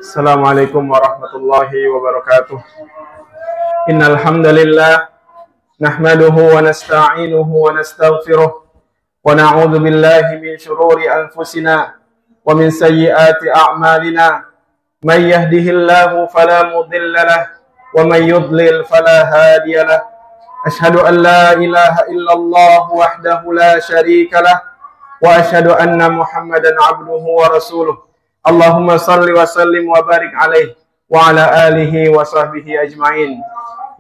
Assalamualaikum warahmatullahi wabarakatuh. Innal hamdalillah nahmaduhu wa nasta'inuhu wa nastaghfiruh wa na'udzu billahi min shururi anfusina wa min sayyiati a'malina. May yahdihillahu fala mudilla lahu wa may yudlil fala hadiya lahu. Ashhadu an la ilaha illallah wahdahu la syarika lahu wa ashhadu anna Muhammadan 'abduhu wa rasuluh. Allahumma salli wa sallim wa barik alaihi wa ala alihi wa sahbihi ajma'in.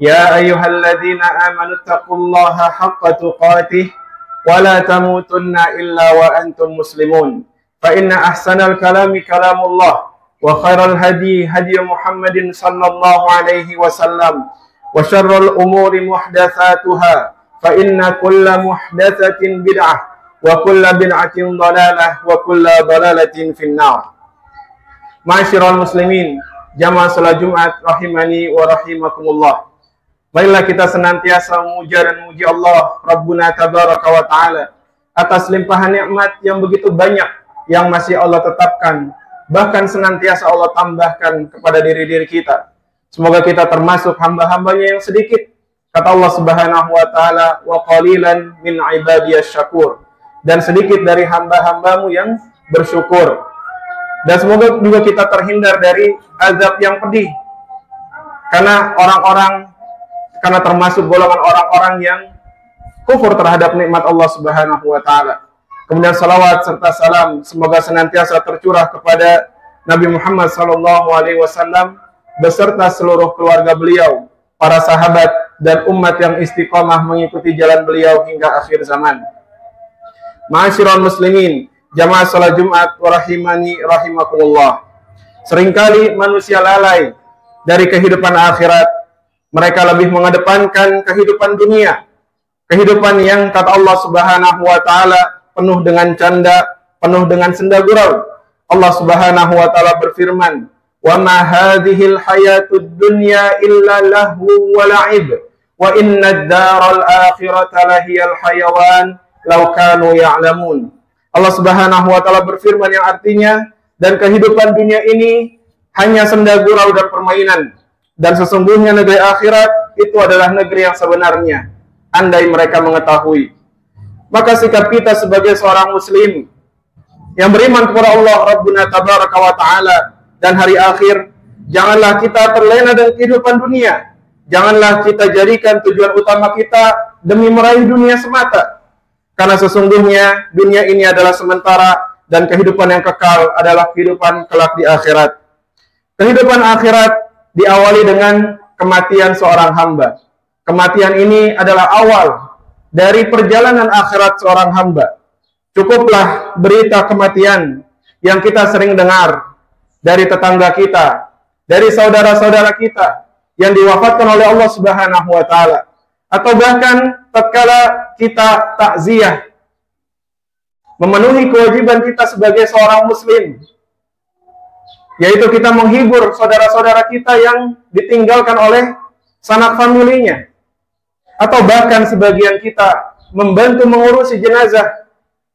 Ya ayyuhalladzina amanu taqullaha haqqa tuqatih wa la tamutunna illa wa antum muslimun. Fa inna ahsanal kalami kalamullah wa khairal hadi hadi Muhammadin sallallahu alaihi wasallam wa syarrul umuri muhdatsatuha fa inna kulla muhdatsatin bid'ah wa kulla bid'atin dhalalah wa kulla dhalalatin finnar. Ma'asyiral muslimin, jamaah salat Jumat rahimani wa rahimakumullah. Marilah kita senantiasa memuja dan memuji Allah Rabbuna tabaraka wa ta'ala atas limpahan nikmat yang begitu banyak yang masih Allah tetapkan, bahkan senantiasa Allah tambahkan kepada diri-diri kita. Semoga kita termasuk hamba-hambanya yang sedikit. Kata Allah Subhanahu wa ta'ala, wa qalilan min ibadiyasy syakur. Dan sedikit dari hamba-hambamu yang bersyukur. Dan semoga juga kita terhindar dari azab yang pedih. Karena termasuk golongan orang-orang yang kufur terhadap nikmat Allah Subhanahu wa ta'ala. Kemudian salawat serta salam semoga senantiasa tercurah kepada Nabi Muhammad SAW beserta seluruh keluarga beliau, para sahabat dan umat yang istiqomah mengikuti jalan beliau hingga akhir zaman. Ma'asyiral muslimin, jamaah salat Jumat wa rahimani rahimakumullah. Seringkali manusia lalai dari kehidupan akhirat. Mereka lebih mengedepankan kehidupan dunia. Kehidupan yang kata Allah Subhanahu wa ta'ala penuh dengan canda, penuh dengan senda gurau. Allah Subhanahu wa ta'ala berfirman, "Wa ma hadhil hayatud dunya illa lahu wa la'ib, wa inna ad-daral akhirata lahiyal hayawan law kanu ya'lamun." Allah Subhanahu wa ta'ala berfirman yang artinya, dan kehidupan dunia ini hanya senda gurau dan permainan, dan sesungguhnya negeri akhirat itu adalah negeri yang sebenarnya, andai mereka mengetahui. Maka sikap kita sebagai seorang muslim yang beriman kepada Allah Rabbuna tabaraka wa ta'ala dan hari akhir, janganlah kita terlena dengan kehidupan dunia. Janganlah kita jadikan tujuan utama kita demi meraih dunia semata. Karena sesungguhnya dunia ini adalah sementara dan kehidupan yang kekal adalah kehidupan kelak di akhirat. Kehidupan akhirat diawali dengan kematian seorang hamba. Kematian ini adalah awal dari perjalanan akhirat seorang hamba. Cukuplah berita kematian yang kita sering dengar dari tetangga kita, dari saudara-saudara kita yang diwafatkan oleh Allah Subhanahu wa ta'ala. Atau bahkan tatkala kita takziah, memenuhi kewajiban kita sebagai seorang muslim, yaitu kita menghibur saudara-saudara kita yang ditinggalkan oleh sanak familinya. Atau bahkan sebagian kita membantu mengurusi jenazah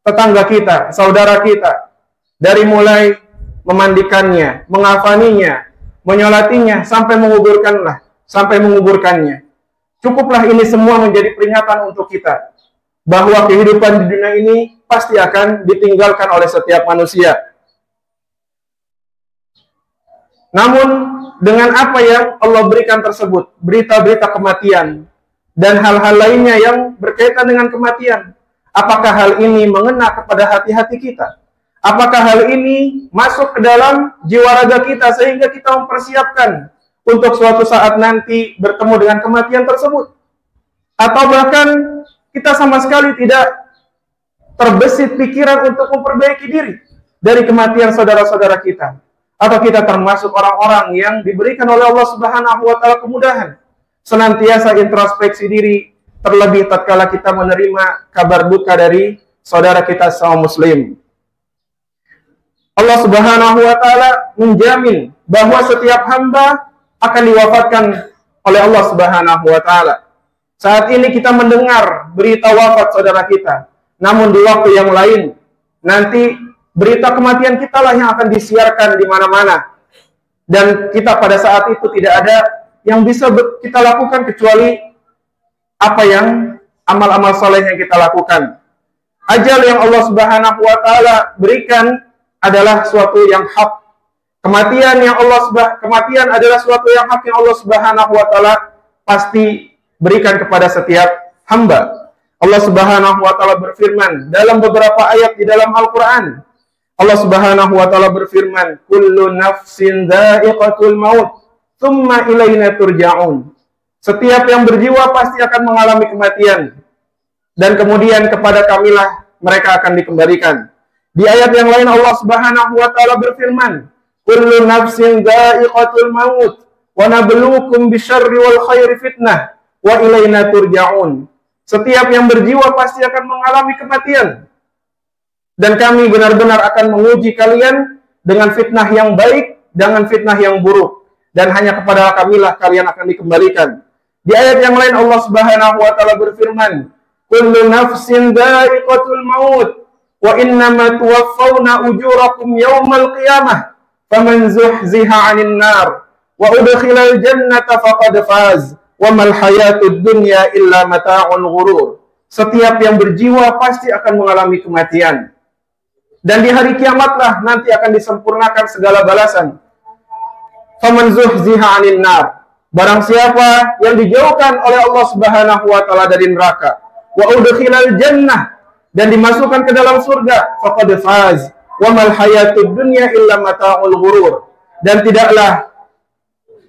tetangga kita, saudara kita, dari mulai memandikannya, mengafaninya, menyolatinya, sampai menguburkannya. Cukuplah ini semua menjadi peringatan untuk kita bahwa kehidupan di dunia ini pasti akan ditinggalkan oleh setiap manusia. Namun dengan apa yang Allah berikan tersebut, berita-berita kematian dan hal-hal lainnya yang berkaitan dengan kematian, apakah hal ini mengena kepada hati-hati kita? Apakah hal ini masuk ke dalam jiwa raga kita sehingga kita mempersiapkan untuk suatu saat nanti bertemu dengan kematian tersebut? Atau bahkan kita sama sekali tidak terbesit pikiran untuk memperbaiki diri dari kematian saudara-saudara kita? Atau kita termasuk orang-orang yang diberikan oleh Allah Subhanahu wa ta'ala kemudahan senantiasa introspeksi diri, terlebih tatkala kita menerima kabar duka dari saudara kita sesama muslim? Allah Subhanahu wa ta'ala menjamin bahwa setiap hamba akan diwafatkan oleh Allah Subhanahu wa ta'ala. Saat ini kita mendengar berita wafat saudara kita, namun di waktu yang lain nanti berita kematian kita lah yang akan disiarkan di mana-mana. Dan kita pada saat itu tidak ada yang bisa kita lakukan kecuali apa yang amal-amal soleh yang kita lakukan. Ajal yang Allah Subhanahu wa Ta'ala berikan adalah suatu yang hak. Kematian adalah suatu yang hak yang Allah Subhanahu wa Ta'ala pasti berikan kepada setiap hamba. Allah Subhanahu wa Ta'ala berfirman dalam beberapa ayat di dalam Al-Qur'an. Allah Subhanahu wa Ta'ala berfirman, "Kullu nafsin dha'iqatul maut, tsumma ilaina turja'un." Setiap yang berjiwa pasti akan mengalami kematian, dan kemudian kepada kamilah mereka akan dikembalikan. Di ayat yang lain Allah Subhanahu wa Ta'ala berfirman, "Kullu nafsin dha'iqatul maut, wa nabluukum bisyarri wal khairi fitnah, wa ilaina turja'un." Setiap yang berjiwa pasti akan mengalami kematian, dan kami benar-benar akan menguji kalian dengan fitnah yang baik, dengan fitnah yang buruk, dan hanya kepada kamilah kalian akan dikembalikan. Di ayat yang lain Allah Subhanahu wa Ta'ala berfirman, "Kullu nafsin dha'iqatul maut, wa innama tuwaffawna ujurakum yawmal qiyamah, faman zuhziha 'anil nar, wa udkhilal jannata faqad faz, wa mal hayatud dunya illa mata'un ghurur." Setiap yang berjiwa pasti akan mengalami kematian. Dan di hari kiamatlah nanti akan disempurnakan segala balasan. Faman zuhziha 'anil nar, barang siapa yang dijauhkan oleh Allah Subhanahu wa Ta'ala dari neraka, wa udkhilal jannah, dan dimasukkan ke dalam surga, faqad faz, wa mal hayatud dunya illa mata'ul ghurur. Dan tidaklah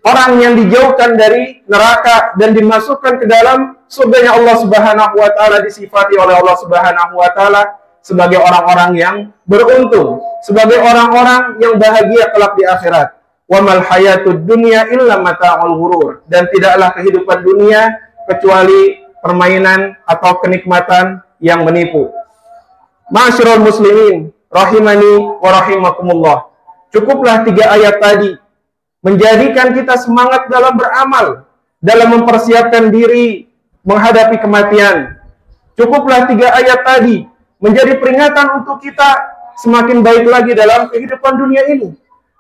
orang yang dijauhkan dari neraka dan dimasukkan ke dalam surganya Allah Subhanahu wa Ta'ala disifati oleh Allah Subhanahu wa Ta'ala sebagai orang-orang yang beruntung, sebagai orang-orang yang bahagia kelak di akhirat. Wa mal hayatud dunya illa mata'ul ghurur, dan tidaklah kehidupan dunia kecuali permainan atau kenikmatan yang menipu. Ma'asyiral muslimin rahimani wa rahimakumullah. Cukuplah 3 ayat tadi menjadikan kita semangat dalam beramal, dalam mempersiapkan diri menghadapi kematian. Cukuplah 3 ayat tadi menjadi peringatan untuk kita semakin baik lagi dalam kehidupan dunia ini.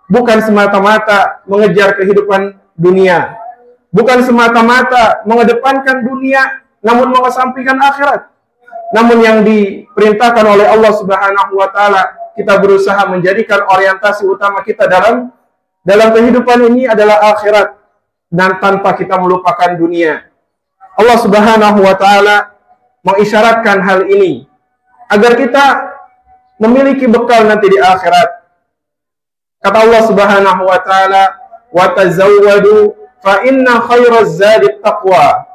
Bukan semata-mata mengejar kehidupan dunia, bukan semata-mata mengedepankan dunia namun mengesampingkan akhirat. Namun yang diperintahkan oleh Allah Subhanahu wa Ta'ala, kita berusaha menjadikan orientasi utama kita dalam kehidupan ini adalah akhirat, dan tanpa kita melupakan dunia. Allah Subhanahu wa Ta'ala mengisyaratkan hal ini agar kita memiliki bekal nanti di akhirat. Kata Allah Subhanahu wa Ta'ala, "Wa tazawwadu fa inna khairaz zadi taqwa."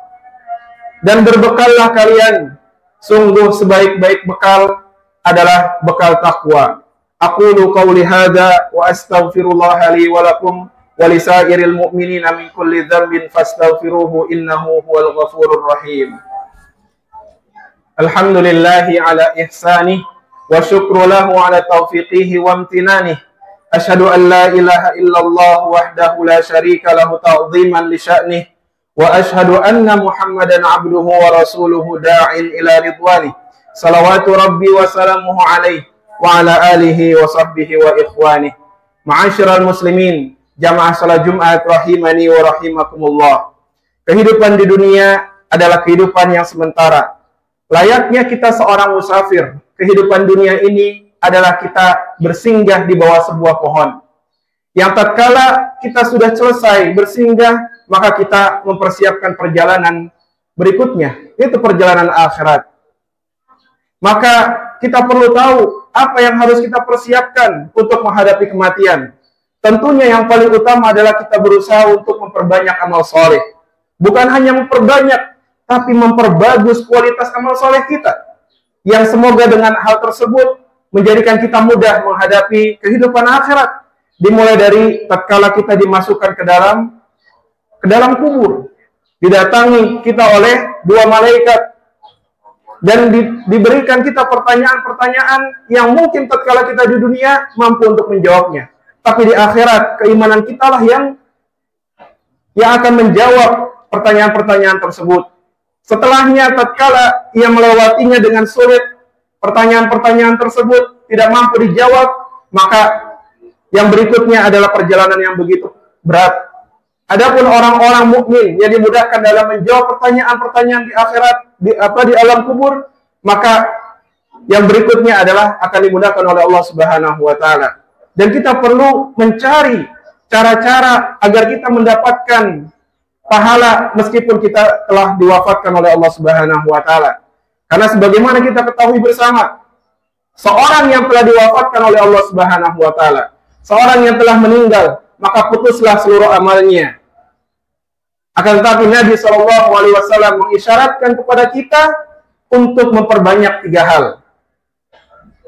Dan berbekallah kalian, sungguh sebaik-baik bekal adalah bekal takwa. Aqulu qawli hadza wa astaghfirullah li wa lakum wa lisairil mu'minina min kulli dhanbin fastaghfiruhu innahu huwal ghafurur rahim. Alhamdulillahi ala ihsanih wa syukru lahu ala taufiqihi wa amtinanih. Asyhadu an la ilaha illallah wahdahu la syarika lahu ta'ziman li sya'nih, wa asyhadu anna Muhammadan abduhu wa rasuluhu da'in ila ridwanih. Salawatu rabbi wa salamuhu alaihi wa ala alihi wa sahbihi wa ikhwanih. Ma'asyiral muslimin, jamaah salat Jumat rahimani wa rahimakumullah. Kehidupan di dunia adalah kehidupan yang sementara. Layaknya kita seorang musafir, kehidupan dunia ini adalah kita bersinggah di bawah sebuah pohon. Yang tatkala kita sudah selesai bersinggah, maka kita mempersiapkan perjalanan berikutnya, yaitu perjalanan akhirat. Maka kita perlu tahu apa yang harus kita persiapkan untuk menghadapi kematian. Tentunya yang paling utama adalah kita berusaha untuk memperbanyak amal soleh. Bukan hanya memperbanyak, tapi memperbagus kualitas amal soleh kita, yang semoga dengan hal tersebut menjadikan kita mudah menghadapi kehidupan akhirat, dimulai dari tatkala kita dimasukkan ke dalam kubur, didatangi kita oleh 2 malaikat, dan diberikan kita pertanyaan-pertanyaan yang mungkin tatkala kita di dunia mampu untuk menjawabnya, tapi di akhirat keimanan kita lah yang akan menjawab pertanyaan-pertanyaan tersebut. Setelahnya, tatkala ia melewatinya dengan sulit, pertanyaan-pertanyaan tersebut tidak mampu dijawab, maka yang berikutnya adalah perjalanan yang begitu berat. Adapun orang-orang mukmin yang dimudahkan dalam menjawab pertanyaan-pertanyaan di akhirat, di alam kubur, maka yang berikutnya adalah akan dimudahkan oleh Allah Subhanahu wa taala. Dan kita perlu mencari cara-cara agar kita mendapatkan pahala meskipun kita telah diwafatkan oleh Allah Subhanahu wa taala. Karena sebagaimana kita ketahui bersama, seorang yang telah diwafatkan oleh Allah Subhanahu wa taala, seorang yang telah meninggal, maka putuslah seluruh amalnya. Akan tetapi Nabi SAW mengisyaratkan kepada kita untuk memperbanyak 3 hal.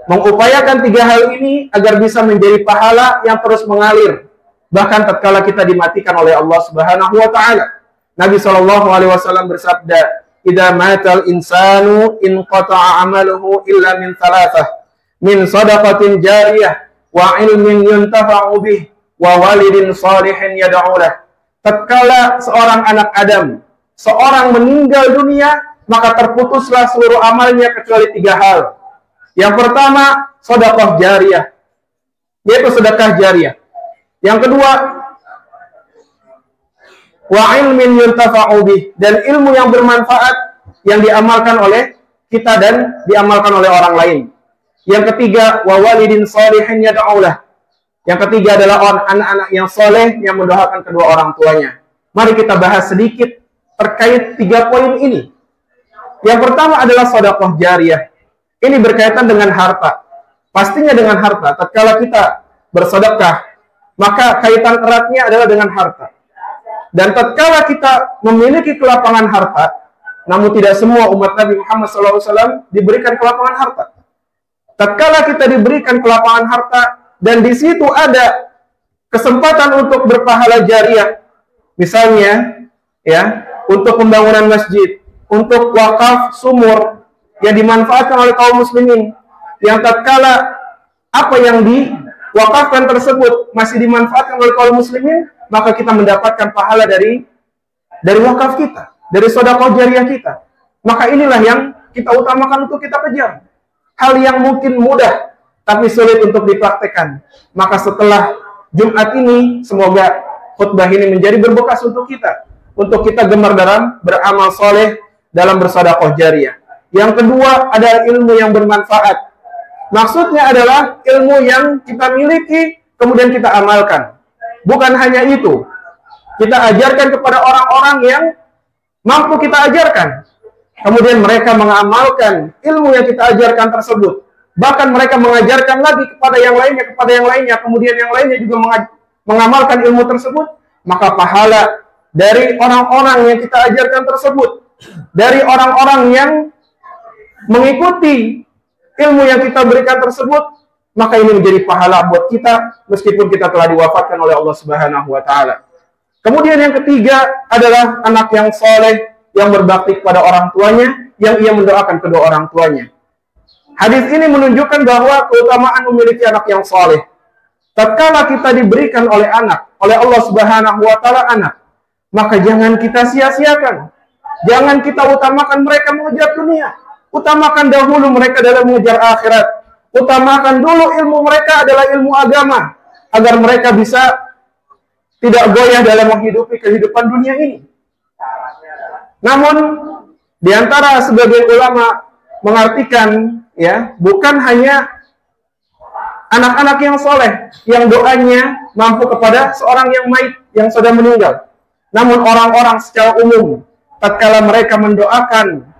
Mengupayakan 3 hal ini agar bisa menjadi pahala yang terus mengalir, bahkan tatkala kita dimatikan oleh Allah Subhanahu wa taala. Nabi SAW bersabda, "Idza matal insanu inqata'a 'amaluhu illa min 3, min shadaqatin jariyah wa 'ilmin yuntafa'u bih wa walidin shalihin yad'u lah." Tatkala seorang anak Adam, seorang meninggal dunia, maka terputuslah seluruh amalnya kecuali 3 hal. Yang pertama, sedekah jariyah, yaitu sedekah jariyah. Yang kedua, wa ilmin yuntafa'u bih, dan ilmu yang bermanfaat yang diamalkan oleh kita dan diamalkan oleh orang lain. Yang ketiga, wa walidin shalihin yad'u lah. Yang ketiga adalah anak-anak yang soleh yang mendoakan kedua orang tuanya. Mari kita bahas sedikit terkait 3 poin ini. Yang pertama adalah sedekah jariyah. Ini berkaitan dengan harta. Pastinya dengan harta. Tatkala kita bersedekah, maka kaitan eratnya adalah dengan harta. Dan tatkala kita memiliki kelapangan harta, namun tidak semua umat Nabi Muhammad SAW diberikan kelapangan harta. Tatkala kita diberikan kelapangan harta, dan di situ ada kesempatan untuk berpahala jariyah, misalnya ya, untuk pembangunan masjid, untuk wakaf sumur yang dimanfaatkan oleh kaum muslimin, yang tatkala apa yang diwakafkan tersebut masih dimanfaatkan oleh kaum muslimin, maka kita mendapatkan pahala dari wakaf kita, dari sedekah jariyah kita. Maka inilah yang kita utamakan untuk kita kejar. Hal yang mungkin mudah tapi sulit untuk dipraktekkan. Maka setelah Jumat ini, semoga khutbah ini menjadi berbekas untuk kita gemar dalam beramal soleh, dalam bersedekah jariyah. Yang kedua adalah ilmu yang bermanfaat. Maksudnya adalah ilmu yang kita miliki kemudian kita amalkan. Bukan hanya itu, kita ajarkan kepada orang-orang yang mampu kita ajarkan, kemudian mereka mengamalkan ilmu yang kita ajarkan tersebut. Bahkan mereka mengajarkan lagi kepada yang lainnya, kemudian yang lainnya juga mengamalkan ilmu tersebut. Maka pahala dari orang-orang yang kita ajarkan tersebut, dari orang-orang yang mengikuti ilmu yang kita berikan tersebut, maka ini menjadi pahala buat kita meskipun kita telah diwafatkan oleh Allah Subhanahu wa taala. Kemudian yang ketiga adalah anak yang soleh yang berbakti kepada orang tuanya, yang ia mendoakan kedua orang tuanya. Hadis ini menunjukkan bahwa keutamaan memiliki anak yang soleh. Tatkala kita diberikan oleh Allah Subhanahu wa taala anak, maka jangan kita sia-siakan. Jangan kita utamakan mereka mengejar dunia. Utamakan dahulu mereka dalam mengejar akhirat. Utamakan dulu ilmu mereka adalah ilmu agama, agar mereka bisa tidak goyah dalam menghidupi kehidupan dunia ini. Namun, di antara sebagian ulama mengartikan, ya, bukan hanya anak-anak yang soleh yang doanya mampu kepada seorang yang mayit yang sudah meninggal, namun orang-orang secara umum tatkala mereka mendoakan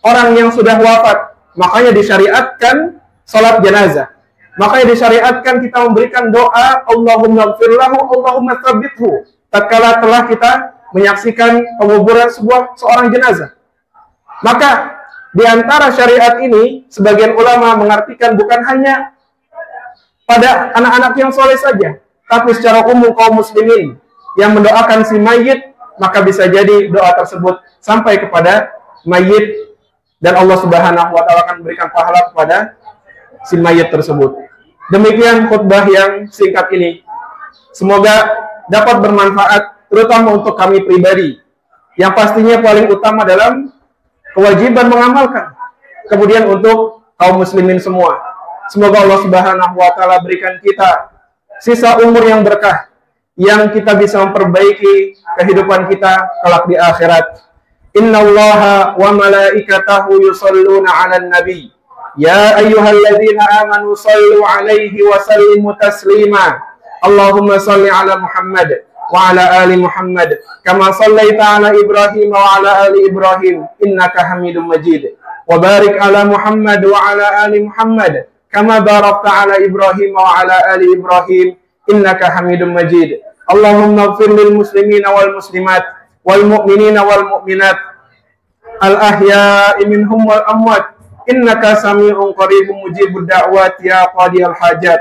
orang yang sudah wafat, makanya disyariatkan salat jenazah. Makanya disyariatkan kita memberikan doa Allahumma ighfir lahu, Allahumma tsabbithu, tatkala telah kita menyaksikan penguburan seorang jenazah. Maka di antara syariat ini, sebagian ulama mengartikan bukan hanya pada anak-anak yang soleh saja, tapi secara umum kaum muslimin yang mendoakan si mayit, maka bisa jadi doa tersebut sampai kepada mayit dan Allah Subhanahu wa taala akan memberikan pahala kepada si mayit tersebut. Demikian khutbah yang singkat ini. Semoga dapat bermanfaat terutama untuk kami pribadi, yang pastinya paling utama dalam kewajiban mengamalkan. Kemudian untuk kaum muslimin semua, semoga Allah Subhanahu wa taala berikan kita sisa umur yang berkah, yang kita bisa memperbaiki kehidupan kita kelak di akhirat. Innallaha wa malaikatahu yusalluna 'alan nabi. Ya ayyuhalladzina amanu sallu 'alaihi wa sallimu taslima. Allahumma salli 'ala Muhammad wa 'ala ali Muhammad kama sallaita 'ala Ibrahim wa 'ala ali Ibrahim innaka Hamidum Majid. Wa barik 'ala Muhammad wa 'ala ali Muhammad kama barakta 'ala Ibrahim wa 'ala ali Ibrahim innaka Hamidum Majid. Allahumma ighfir lil muslimina wal muslimat wal mu'minina wal mu'minat al ahya'i minhum wal amwat innaka sami'un qaribun mujibud da'wat ya qadiyal hajat.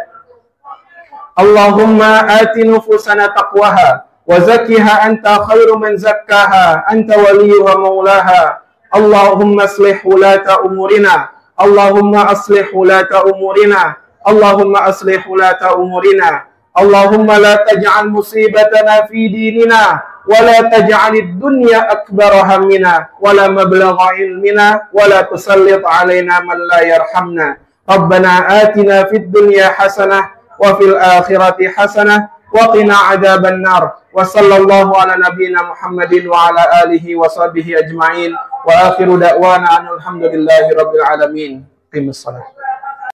Allahumma ati nufusana taqwaha wa zakkiha anta khairu man zakkaha anta waliyuha maulaha. Allahumma aslih wulata umurina. Allahumma aslih wulata umurina. Allahumma aslih wulata umurina. Allahumma la taj'al musibatana fi dinina wa la taj'alid dunya akbara hammina wa la mablagha ilmina wa la tusallit alaina man la yarhamna. Rabbana atina fid dunya hasanah wa fil akhirati hasanah wa qina adzaban nar. Wa sallallahu ala nabiyyina Muhammadin wa ala alihi wa sahbihi ajma'in wa akhiru da'wana alhamdulillahi rabbil alamin. Qimis shalah.